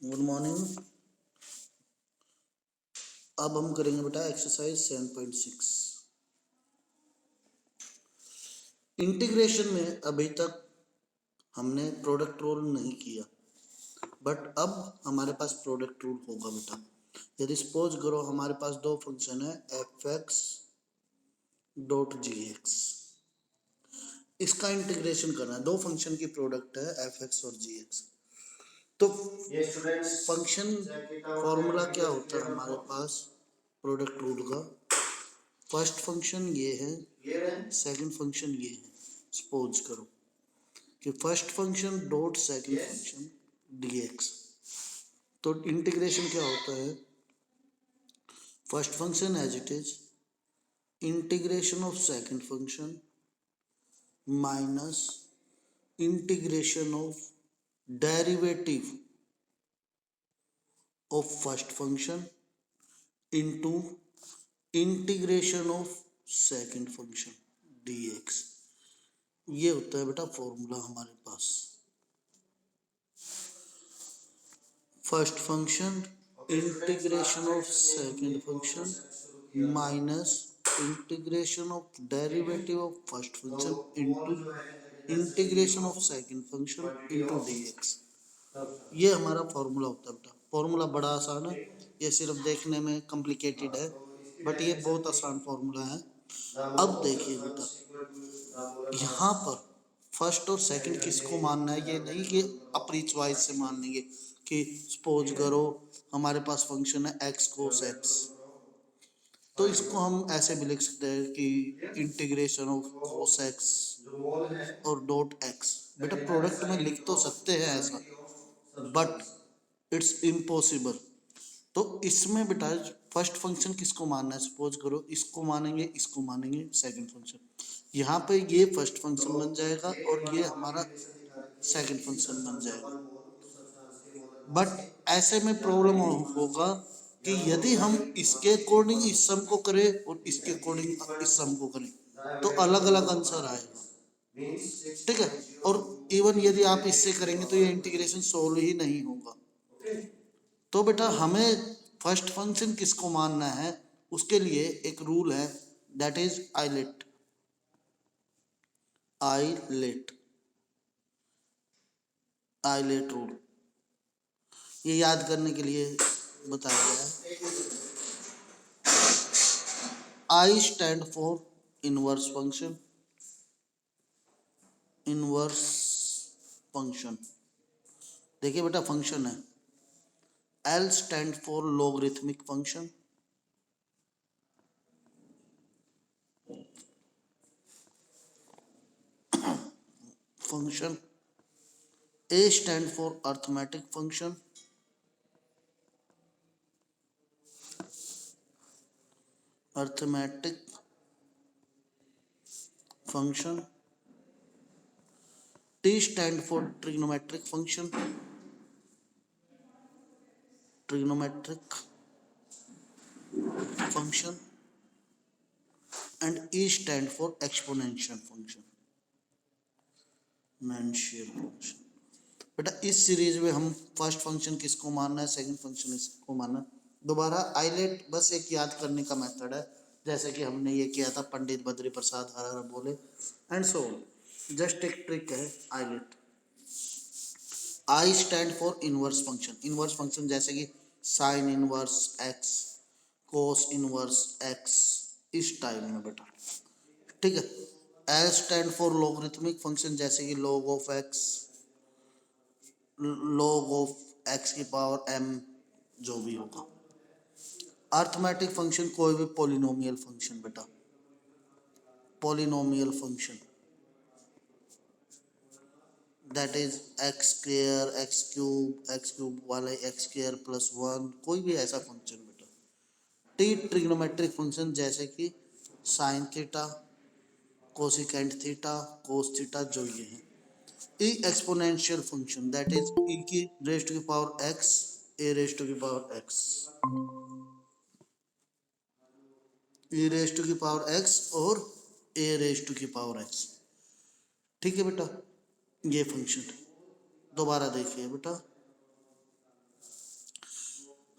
Good morning. अब हम करेंगे बेटा एक्सरसाइज 7.6। इंटीग्रेशन में अभी तक हमने प्रोडक्ट रूल नहीं किया, बट अब हमारे पास प्रोडक्ट रूल होगा बेटा। यदि सपोज करो हमारे पास दो फंक्शन है F x dot G x, इसका इंटीग्रेशन करना है। दो फंक्शन की प्रोडक्ट है एफ एक्स और जी एक्स। तो फंक्शन फॉर्मूला क्या होता है हमारे पास प्रोडक्ट रूल का? फर्स्ट फंक्शन ये है, सेकंड फंक्शन ये है। सपोज करो कि first function dot second function dx, तो इंटीग्रेशन क्या होता है? First function as it is integration of second function minus integration of derivative of first function into integration of second function dx। ये होता है बेटा फॉर्मूला हमारे पास। First function integration of second function minus integration of derivative of first function into integration of second function into dx। ये हमारा formula होता है बेटा। फॉर्मूला बड़ा आसान है, ये सिर्फ देखने में कॉम्प्लिकेटेड है, बट ये बहुत आसान फॉर्मूला है। अब देखिए बेटा, यहाँ पर फर्स्ट और सेकंड किसको मानना है? ये नहीं कि अपनी चॉइस से मान लेंगे कि सपोज करो हमारे पास फंक्शन है एक्स कोस एक्स, तो इसको हम ऐसे भी लिख सकते हैं कि इंटीग्रेशन ऑफ कोस एक्स और डॉट एक्स। बेटा प्रोडक्ट में लिख तो सकते हैं ऐसा, बट इट्स इम्पॉसिबल। तो इसमें बेटा फर्स्ट फंक्शन किसको मानना है? सपोज करो इसको मानेंगे, इसको मानेंगे सेकंड फंक्शन। यहाँ पे ये फर्स्ट फंक्शन बन जाएगा और ये हमारा सेकंड फंक्शन बन जाएगा। बट ऐसे में प्रॉब्लम होगा कि यदि हम इसके अकॉर्डिंग इस सम को करें और इसके अकॉर्डिंग इस सम को करें तो अलग अलग आंसर आएगा, ठीक है। और इवन यदि आप इससे करेंगे तो ये इंटीग्रेशन सोल्व ही नहीं होगा। तो बेटा हमें फर्स्ट फंक्शन किसको मानना है उसके लिए एक रूल है, that is ILATE. ILATE ILATE rule, ये याद करने के लिए बताया गया है। I stand for inverse function. Inverse function देखिए बेटा फंक्शन है। L stand for logarithmic function. Function A stand for arithmetic function. Arithmetic function. T stand for trigonometric function. Trigonometric function and E stand for exponential function. Exponential function बेटा इस series में हम first function किसको मानना है, second function इसको मानना है। दोबारा आइलेट बस एक याद करने का मेथड है, जैसे कि हमने ये किया था पंडित बद्री प्रसाद हर बोले एंड सो ऑन। जस्ट एक ट्रिक है ILATE. I stand for inverse function. Inverse function जैसे कि sine inverse x, cos inverse x, इस टाइप में बेटा, ठीक है। L stand for logarithmic function जैसे कि log of x, log of x की पावर m, जो भी होगा। अर्थमेटिक फंक्शन कोई भी पॉलिनोमियल फंक्शन बेटा, polynomial function that is x cube वाले एक्स स्क्वायर प्लस वन, कोई भी ऐसा फंक्शन बेटा। टी ट्रिग्नोमेट्रिक फंक्शन जैसे कि sine theta, cosecant theta, cos theta, जो ये है। E exponential function that is e की रेज टू की power x, A raise to की power x, e raise to की पावर एक्स और ए रेज टू की पावर एक्स, ठीक है बेटा। ये फंक्शन दोबारा देखिए बेटा,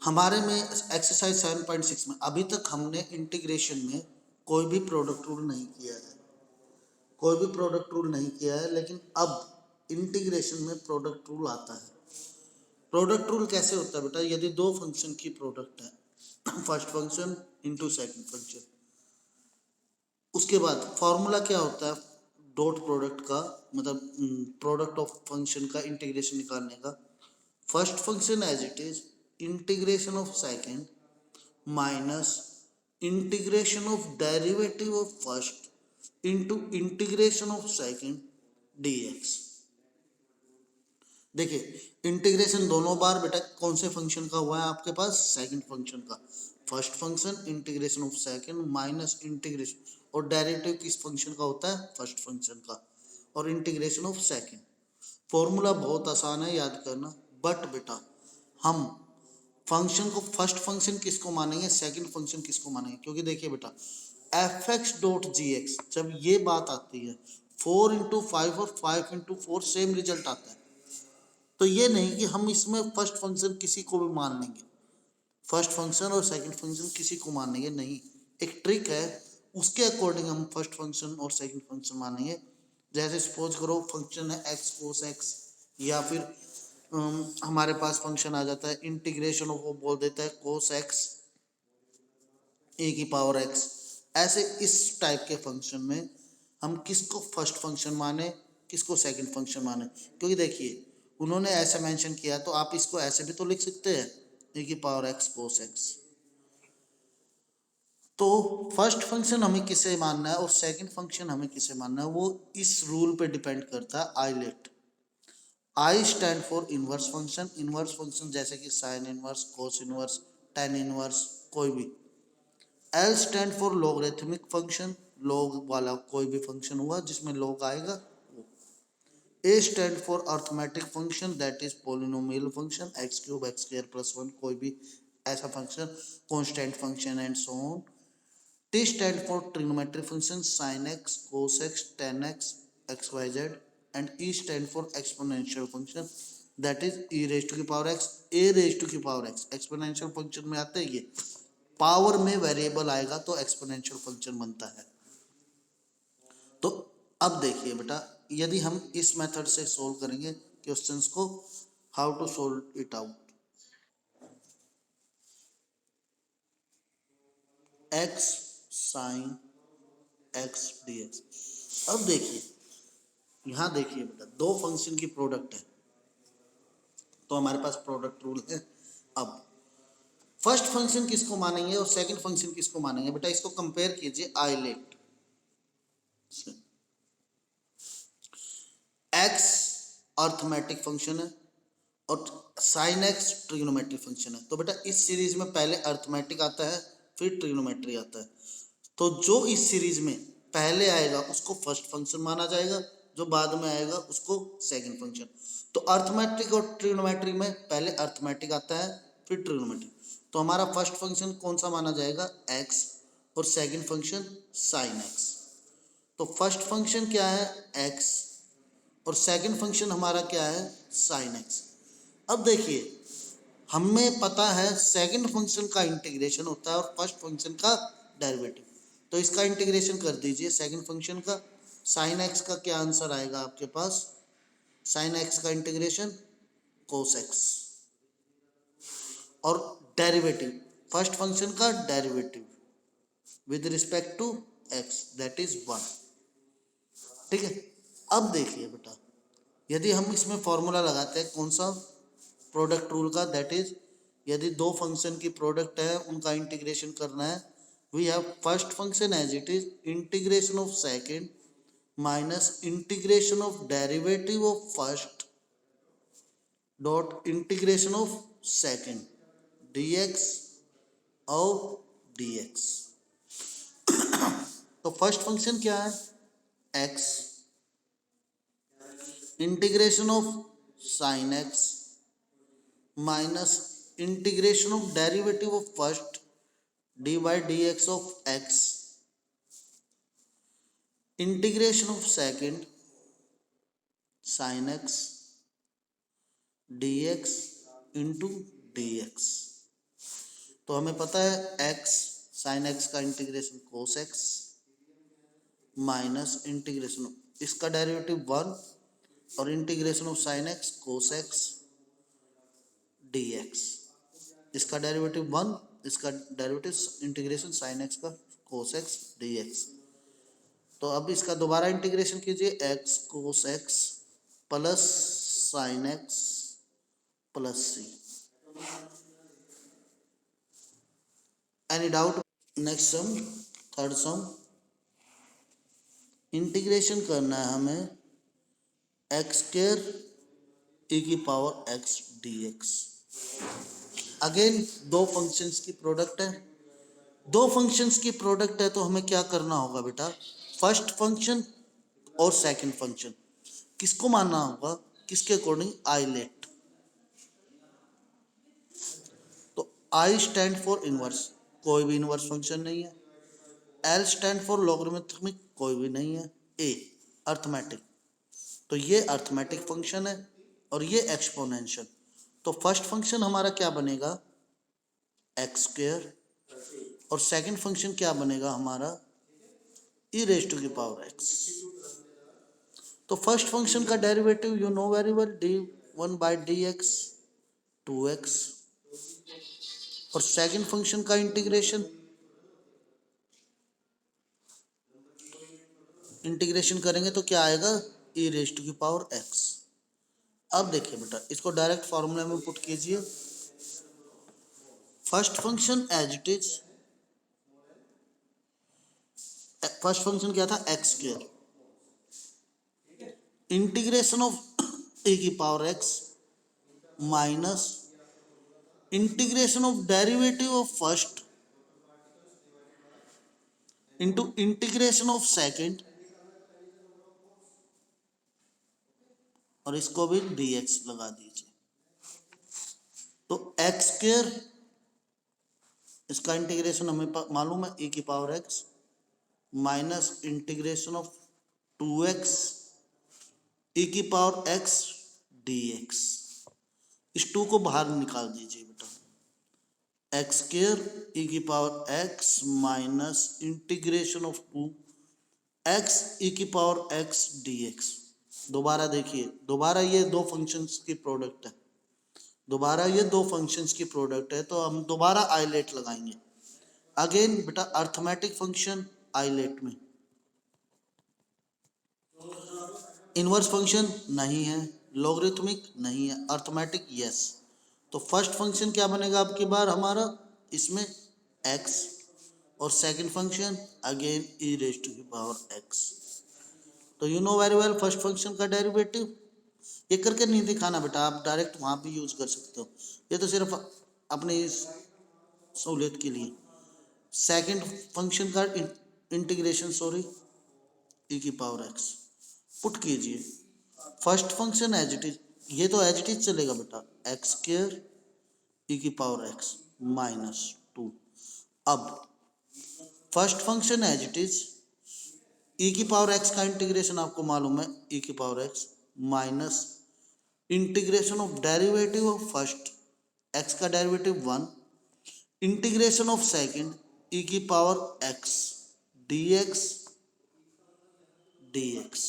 हमारे में एक्सरसाइज 7.6 में अभी तक हमने इंटीग्रेशन में कोई भी प्रोडक्ट रूल नहीं किया है, कोई भी प्रोडक्ट रूल नहीं किया है, लेकिन अब इंटीग्रेशन में प्रोडक्ट रूल आता है। प्रोडक्ट रूल कैसे होता है बेटा? यदि दो फंक्शन की प्रोडक्ट है, first function into second function, उसके बाद फॉर्मूला क्या होता है डॉट प्रोडक्ट का, मतलब प्रोडक्ट ऑफ फंक्शन का इंटीग्रेशन निकालने का? First function as it is integration of second minus integration of derivative of first into integration of second dx। देखिए इंटीग्रेशन दोनों बार बेटा कौन से फंक्शन का हुआ है आपके पास? सेकंड फंक्शन का। First function integration of second minus integration, और डेरिवेटिव किस फंक्शन का होता है? फर्स्ट फंक्शन का, और इंटीग्रेशन ऑफ सेकंड। फॉर्मूला बहुत आसान है याद करना, बट बेटा हम फंक्शन को फर्स्ट फंक्शन किसको मानेंगे, सेकंड फंक्शन किसको मानेंगे? क्योंकि देखिए बेटा F x dot G x जब ये बात आती है 4 into 5 और 5 into 4 सेम रिजल्ट आता है, तो ये नहीं कि हम इसमें फर्स्ट फंक्शन किसी को भी मान लेंगे, फर्स्ट फंक्शन और सेकंड फंक्शन किसी को मान लेंगे, नहीं। एक ट्रिक है, उसके अकॉर्डिंग हम फर्स्ट फंक्शन और सेकंड फंक्शन मानेंगे। जैसे सपोज करो फंक्शन है एक्स कोस एक्स, या फिर हमारे पास फंक्शन आ जाता है इंटीग्रेशन ऑफ, वो बोल देता है कोस एक्स ए की पावर एक्स। ऐसे इस टाइप के फंक्शन में हम किसको फर्स्ट फंक्शन माने, किसको सेकंड फंक्शन माने? क्योंकि देखिए उन्होंने ऐसा मेंशन किया, तो आप इसको ऐसे भी तो लिख सकते हैं ए की पावर एक्स कोस एक्स। तो फर्स्ट फंक्शन हमें किसे मानना है और सेकंड फंक्शन हमें किसे मानना है, वो इस रूल पे डिपेंड करता है, ILATE. I stand for inverse function, inverse function जैसे कि sine inverse, cos inverse, tan inverse, कोई भी। L stand for logarithmic function, log वाला कोई भी फंक्शन हुआ जिसमें लॉग आएगा वो। A stand for arithmetic function, that is polynomial function, x cube x square plus 1, कोई भी ऐसा function, constant function and so on. T stand for trigonometric function, sine x, cos x, ten X, X Y Z. And E stand for exponential function, that is E raise to की power x, A raise to की power X. Exponential function में आते हैं ये, power में variable आएगा तो exponential function बनता है। तो अब देखिए बेटा यदि हम इस मेथड से सोल्व करेंगे क्वेश्चंस को, how to solve it out. X sine x d x. अब देखिए यहाँ देखिए बेटा दो फंक्शन की प्रोडक्ट है, तो हमारे पास प्रोडक्ट रूल है। अब फर्स्ट फंक्शन किसको मानेंगे और सेकंड फंक्शन किसको मानेंगे बेटा? इसको कंपेयर कीजिए I let. X arithmetic function है और साइन एक्स ट्रिग्नोमेट्रिक फंक्शन है, तो बेटा इस सीरीज में पहले अर्थमेटिक आता है फिर ट्रिग्नोमेट्री आता है। तो जो इस सीरीज में पहले आएगा उसको फर्स्ट फंक्शन माना जाएगा, जो बाद में आएगा उसको सेकंड फंक्शन। तो अर्थमेटिक और ट्रिग्नोमेट्री में पहले अर्थमेटिक आता है फिर ट्रिग्नोमेट्री, तो हमारा फर्स्ट फंक्शन कौन सा माना जाएगा? एक्स, और सेकंड फंक्शन साइन एक्स। तो फर्स्ट फंक्शन क्या है? एक्स, और सेकंड फंक्शन हमारा क्या है? Sine x. अब देखिए हमें पता है सेकंड फंक्शन का इंटीग्रेशन होता है और फर्स्ट फंक्शन का डेरिवेटिव, तो इसका इंटीग्रेशन कर दीजिए सेकंड फंक्शन का। साइन एक्स का क्या आंसर आएगा आपके पास? साइन एक्स का इंटीग्रेशन कोस एक्स, और डेरिवेटिव फर्स्ट फंक्शन का derivative with respect to x, that is 1। ठीक है। अब देखिए बेटा यदि हम इसमें फॉर्मूला लगाते हैं कौन सा? प्रोडक्ट रूल का, दैट इज यदि दो फंक्शन की प्रोडक्ट है उनका इंटीग्रेशन करना है, we have first function as it is integration of second minus integration of derivative of first dot integration of second dx of dx। तो फर्स्ट फंक्शन क्या है? x integration of sine x minus integration of derivative of first dy dx of x integration of second sine x dx into dx। तो हमें पता है x sine x का integration cos x minus integration इसका derivative 1 और integration of sign x cos x d x. इसका derivative 1, इसका derivative integration sign x का कोस एक्स डी एक्स। तो अब इसका दोबारा इंटीग्रेशन कीजिए x cos x plus sine x plus c. Any doubt? Next sum, third sum, integration करना है हमें एक्स स्क्वायर e की power x d x. Again दो फंक्शंस की प्रोडक्ट है, दो फंक्शंस की प्रोडक्ट है तो हमें क्या करना होगा बेटा, फर्स्ट फंक्शन और सेकंड फंक्शन किसको मानना होगा, किसके अकॉर्डिंग, आई लेट। तो आई स्टैंड फॉर इनवर्स, कोई भी इनवर्स फंक्शन नहीं है। एल स्टैंड फॉर लॉगरिथमिक, कोई भी नहीं है। ए अर्थमेटिक, तो ये अर्थमेटिक फंक्शन है और ये एक्सपोनेंशियल। तो फर्स्ट फंक्शन हमारा क्या बनेगा, एक्स स्क्वायर, और सेकंड फंक्शन क्या बनेगा हमारा, ई रेज टू की पावर एक्स। तो फर्स्ट फंक्शन का derivative you know very well, D one by d x 2x, और सेकंड फंक्शन का इंटीग्रेशन करेंगे तो क्या आएगा, ई रेज टू की पावर एक्स। अब देखिए बेटा, इसको डायरेक्ट फॉर्मूला में पुट कीजिए। First function as it is, first function क्या था, x square, integration of e की power x minus integration of derivative of first into integration of second, और इसको भी dx लगा दीजिए। तो एक्स स्क्वायर, इसका इंटीग्रेशन हमें मालूम है e की power x minus integration of 2x e की पावर x dx। इस 2 को बाहर निकाल दीजिए बेटा, एक्स स्क्वायर e की power x minus integration of 2x e की पावर x dx। दोबारा देखिए, दोबारा ये दो फंक्शंस की प्रोडक्ट है, दोबारा ये दो फंक्शंस की प्रोडक्ट है, तो हम दोबारा आइलेट लगाएंगे। अगेन बेटा अर्थमेटिक फंक्शन आइलेट में, इनवर्स फंक्शन नहीं है, लॉगरिथमिक नहीं है, अर्थमेटिक यस। तो फर्स्ट फंक्शन क्या बनेगा आपकी बार हमारा इसमें x, और second function again e raise to the power x। तो you know very well first function का डेरिवेटिव, ये करके नहीं दिखाना बेटा, आप डायरेक्ट वहाँ भी यूज कर सकते हो, ये तो सिर्फ अपनी सहूलियत के लिए। सेकंड फंक्शन का इंटीग्रेशन ई की पावर एक्स पुट कीजिए। First function as it is, ये तो एज इट इज चलेगा बेटा, एक्स स्क्वायर ई की पावर एक्स माइनस 2। अब first function as it is, e की पावर एक्स का इंटीग्रेशन आपको मालूम है, ई की power x minus integration of derivative of first, x का डेरिवेटिव 1, इंटीग्रेशन ऑफ सेकंड ई की power x dx dx।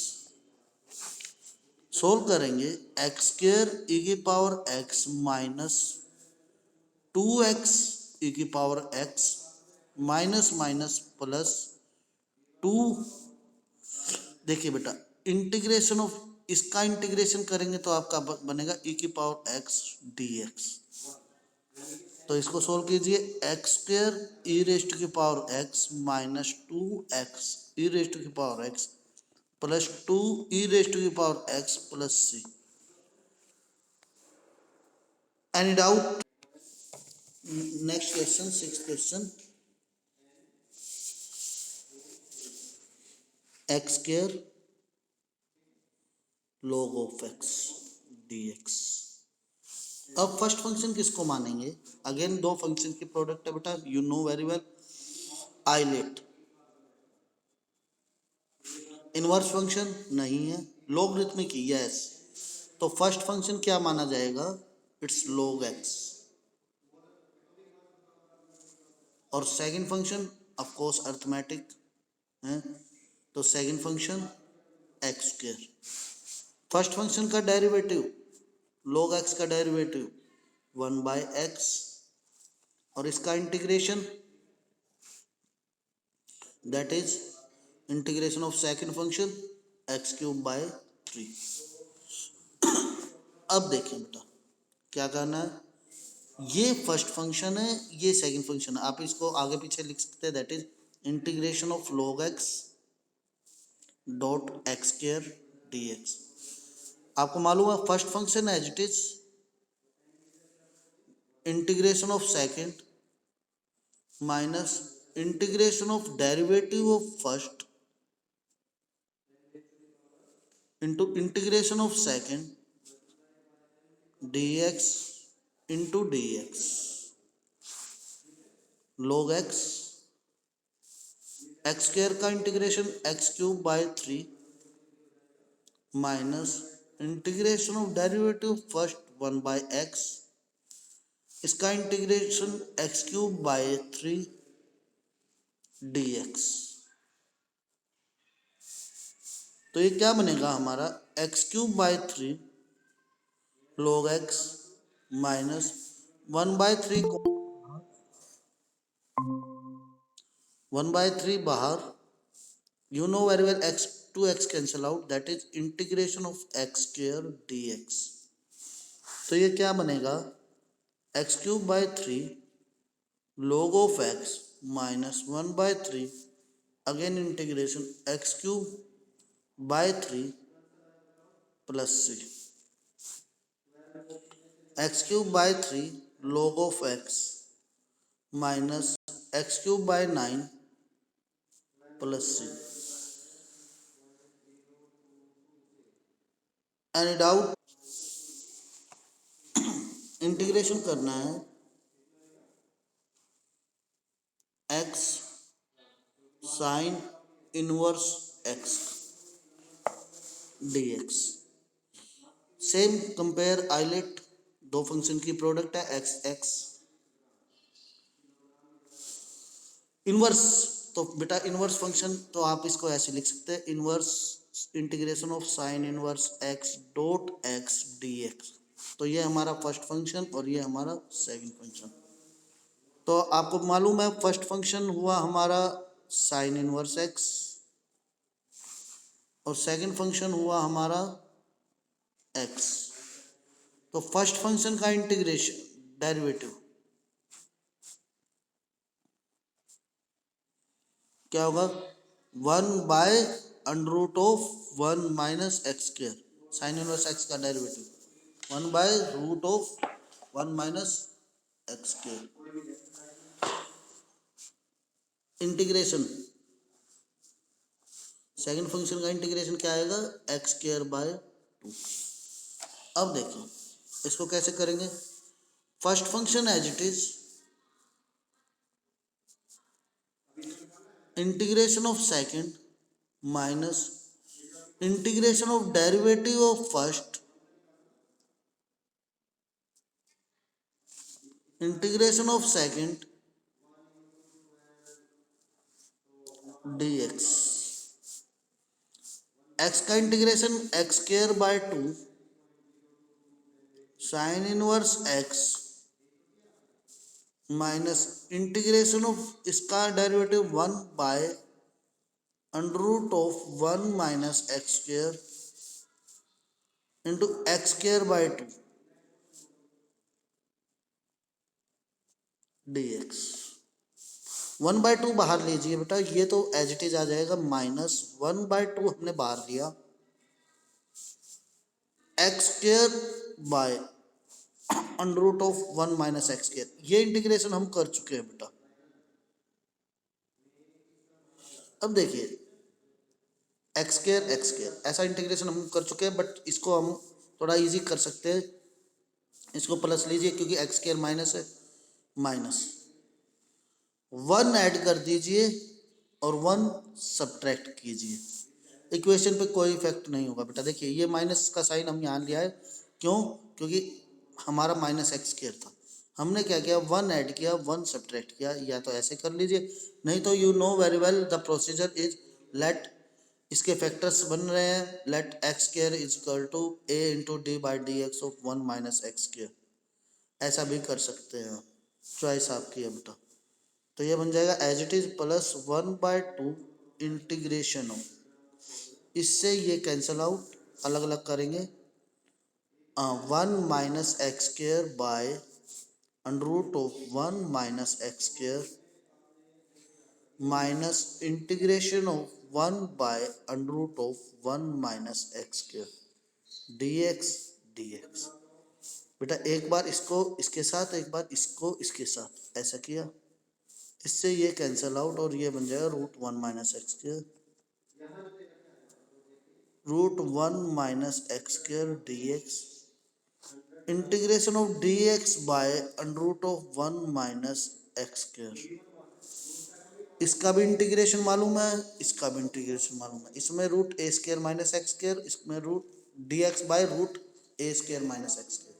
Solve करेंगे, एक्स स्क्वायर ई की पावर एक्स माइनस 2x ई की power x minus minus plus 2। देखिए बेटा इंटीग्रेशन ऑफ, इसका integration करेंगे तो आपका बनेगा ई की पावर एक्स dx। तो इसको सोल्व कीजिए, x square e raise to की power x minus 2x e raise to की power x plus 2 e raise to की power x plus c. Any doubt? Next question, sixth question, x square log of x dx। अब first function किसको मानेंगे, again दो function की product है बेटा, you know very well, ILATE. Inverse function नहीं है, लॉगरिथमिक यस। तो फर्स्ट फंक्शन क्या माना जाएगा, इट्स log x। और second function of course arithmetic है, तो second function x square. First function का डेरिवेटिव log x का डेरिवेटिव 1/x और इसका integration that is integration of second function x³/3। अब देखिए बेटा क्या करना है, ये फर्स्ट फंक्शन है, ये सेकंड फंक्शन है, आप इसको आगे पीछे लिख सकते हैं, that is integration of log x dot x² dx। आपको मालूम है first function as it is integration of second minus integration of derivative of first into integration of second dx into dx log x x² का integration x³/3 minus integration of derivative first 1/x, इसका integration x³/3 dx। तो ये क्या बनेगा हमारा x³/3 log x minus 1/3 को 1/3 बाहर, you know very well x to x cancel out, that is integration of x² dx। तो ये क्या बनेगा x³/3 log of x minus 1/3 again integration x³/3 plus c x³/3 log of x minus x³/9 plus c। Any doubt? Integration करना है x sine inverse x dx। Same compare ILATE, दो function की product है x inverse. तो बेटा inverse function तो आप इसको ऐसे लिख सकते हैं, inverse integration of sign inverse x dot x dx। तो ये हमारा फर्स्ट फंक्शन और ये हमारा सेकंड फंक्शन। तो आपको मालूम है फर्स्ट फंक्शन हुआ हमारा साइन इनवर्स x और सेकंड फंक्शन हुआ हमारा x। तो फर्स्ट फंक्शन का इंटीग्रेशन डेरिवेटिव क्या होगा 1/√1 minus x², sine inverse x का derivative 1/√1 minus x²। Integration second function का इंटीग्रेशन क्या आएगा x²/2। अब देखिए इसको कैसे करेंगे, first function as it is integration of second minus integration of derivative of first integration of second dx। x का integration x²/2 sine inverse x minus integration of इसका derivative 1/√1 minus x² into x²/2 dx। 1/2 बाहर लीजिए बेटा, ये तो as it is आ जाएगा minus 1/2 हमने बाहर लिया, x²/√1 माइनस x²। ये इंटीग्रेशन हम कर चुके हैं बेटा। अब देखिए x² ऐसा इंटीग्रेशन हम कर चुके हैं, बट इसको हम थोड़ा इजी कर सकते हैं, इसको प्लस लीजिए क्योंकि x² माइनस है, माइनस 1 ऐड कर दीजिए और 1 सब्ट्रैक्ट कीजिए, इक्वेशन पे कोई इफेक्ट नहीं होगा बेटा। देखिए ये माइनस का साइन हम यहाँ लिया है, क्यों? क्योंकि हमारा माइनस x² था, हमने क्या किया, वन ऐड किया, वन सब्ट्रैक्ट किया, या तो ऐसे कर लीजिए, नहीं तो you know very well the procedure is let, इसके फैक्टर्स बन रहे हैं, let x square is equal to a into d by d x of 1 minus x square, ऐसा भी कर सकते हैं, चॉइस आपकी है बेटा। तो ये बन जाएगा as it is plus 1/2 integration of, इससे ये कैंसल आउट, अलग अलग करेंगे, 1 minus x square by under root of 1 minus x square minus integration of 1 by under root of 1 minus x square dx dx। बेटा एक बार इसको इसके साथ, एक बार इसको इसके साथ, ऐसा किया, इससे ये कैंसल आउट और ये बन जाएगा root 1 minus x square, root 1 minus x square dx integration of dx by under root of 1 minus x square. इसका भी इंटीग्रेशन मालूम है, इसका भी इंटीग्रेशन मालूम है, इसमें root a square minus x square, इसमें root d x by root a square minus x square.